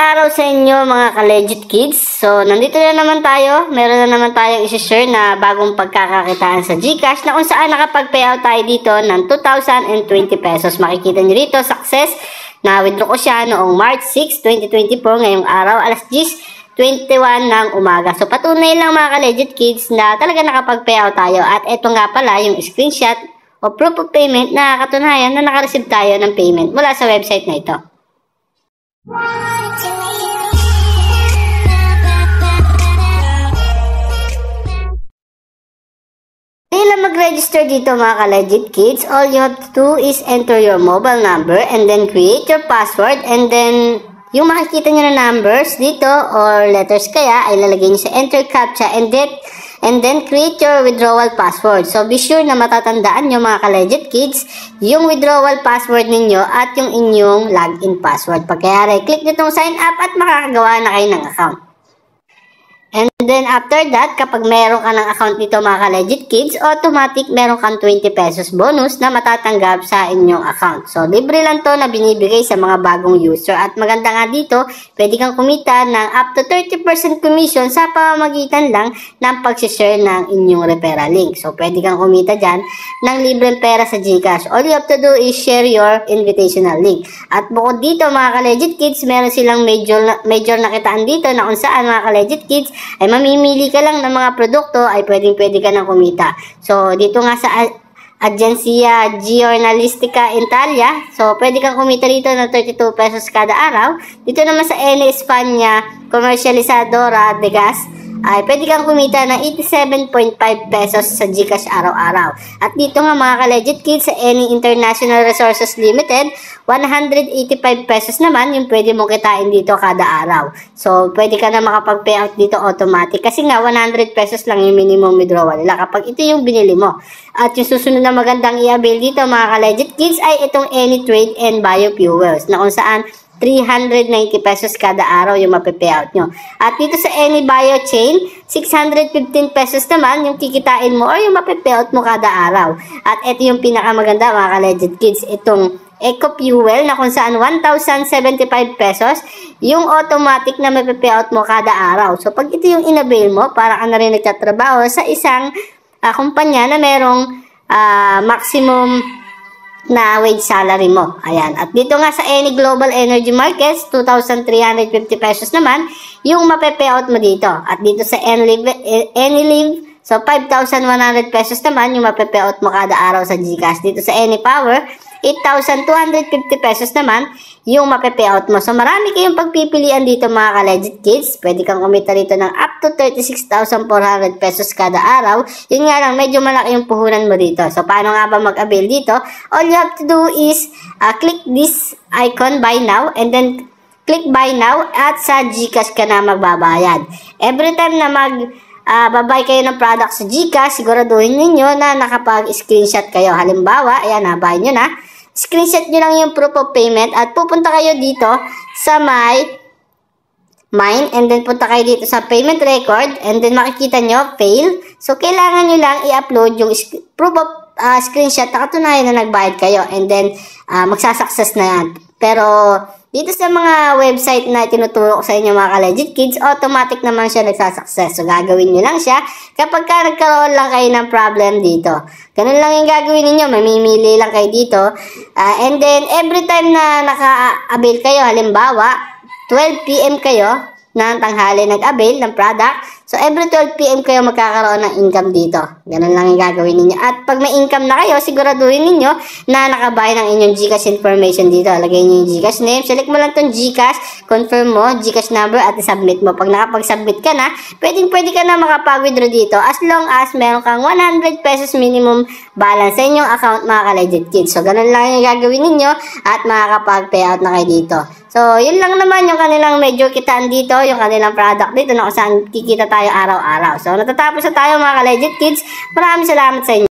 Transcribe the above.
araw sa inyo mga ka-legit kids. So, nandito na naman tayo. Meron na naman tayong isi-share na bagong pagkakakitaan sa GCash na kung saan nakapag-payout tayo dito ng 2,020 pesos. Makikita nyo rito, success. Na-withdraw ko siya noong March 6, 2024, ngayong araw, alas 10:21 ng umaga. So, patunay lang mga ka-legit kids na talaga nakapag-payout tayo. At ito nga pala yung screenshot o proof of payment na katunayan na nakareceive tayo ng payment mula sa website na ito. Para mag-register dito mga ka-legit kids, all you have to do is enter your mobile number and then create your password, and then yung makikita nyo na numbers dito or letters kaya ay lalagay nyo sa enter captcha and then create your withdrawal password. So be sure na matatandaan nyo mga ka-legit kids yung withdrawal password ninyo at yung inyong login password. Pagkayari, click nyo itong sign up at makakagawa na kayo ng account. And then after that, kapag meron ka ng account dito mga ka-legit kids, automatic meron kang 20 pesos bonus na matatanggap sa inyong account. So libre lang to na binibigay sa mga bagong user. At maganda nga dito, pwede kang kumita ng up to 30% commission sa pamamagitan lang ng pag-share ng inyong referral link. So pwede kang kumita dyan ng libreng pera sa GCash. All you have to do is share your invitational link. At bukod dito mga ka-legit kids, meron silang major na kitaan dito na kung saan mga ka-legit kids ay mamimili ka lang ng mga produkto ay pwede ka nang kumita. So, dito nga sa Agencia Giornalistica Italia, so pwede kang kumita dito ng 32 pesos kada araw. Dito naman sa Eni España Comercializadora de Gas, ay pwede kang kumita ng 87.5 pesos sa GCash araw-araw. At dito nga mga ka-legit kids sa Eni International Resources Limited, 185 pesos naman yung pwede mong kitain dito kada araw. So, pwede ka na makapag-payout dito automatic kasi nga 100 pesos lang yung minimum withdrawal nila kapag ito yung binili mo. At yung susunod na magandang i-avail dito mga ka-legit kids ay itong Eni Trade and Biofuels na kung saan 390 pesos kada araw yung mape-payout nyo. At dito sa Eni Biochain, 615 pesos naman yung kikitain mo or yung mape-payout mo kada araw. At ito yung pinakamaganda mga ka-legit kids, itong Eco Fuel na kung saan 1,075 pesos yung automatic na mape-payout mo kada araw. So pag ito yung in-avail mo, para ka na rin nagtatrabaho sa isang kumpanya na merong maximum na wage salary mo. Ayan. At dito nga sa Eni Global Energy Markets, 2,350 pesos naman yung mape-payout mo dito. At dito sa Enilive, so 5,100 pesos naman yung mape-payout mo kada araw sa GCash. Dito sa Eni Power, 8,250 pesos naman yung mape-payout mo. So marami kayong pagpipilian dito mga ka-legit kids. Pwede kang kumita rito ng up to 36,400 pesos kada araw. Yun nga lang, medyo malaki yung puhunan mo dito. So paano nga ba mag-avail dito? All you have to do is click this icon buy now and then click buy now at sa GCash ka na magbabayad. Every time na babay kayo ng product sa GCash, siguraduhin ninyo na nakapag-screenshot kayo. Halimbawa, ayan, nabay nyo na. Screenshot nyo lang yung proof of payment at pupunta kayo dito sa mine and then punta kayo dito sa payment record and then makikita nyo, fail. So, kailangan nyo lang i-upload yung proof of screenshot na katunayan na nagbayad kayo and then magsasuccess na yan. Pero dito sa mga website na tinuturo ko sa inyo mga ka-legit kids, automatic naman siya nagsasuccess. So, gagawin nyo lang siya kapag nagkaroon lang kayo ng problem dito. Ganun lang yung gagawin ninyo. Mamimili lang kayo dito. And then, every time na naka-avail kayo, halimbawa, 12 PM kayo ng tanghali nag-avail ng product. So, every 12 PM kayo magkakaroon ng income dito. Ganun lang yung gagawin ninyo. At pag may income na kayo, siguraduhin ninyo na nakabayad ng inyong GCash information dito. Lagay nyo yung GCash name. Select mo lang itong GCash. Confirm mo, GCash number at i-submit mo. Pag nakapag-submit ka na, pwede ka na makapag-withdraw dito as long as meron kang 100 pesos minimum balance sa inyong account mga ka-legit kids. So, ganun lang yung gagawin ninyo at makakapag-payout na kayo dito. So, yun lang naman yung kanilang medyo kitaan dito, yung kanilang product dito na kung saan kikita tayo araw-araw. So, natatapos na tayo mga ka-legit kids. Maraming salamat sa inyo.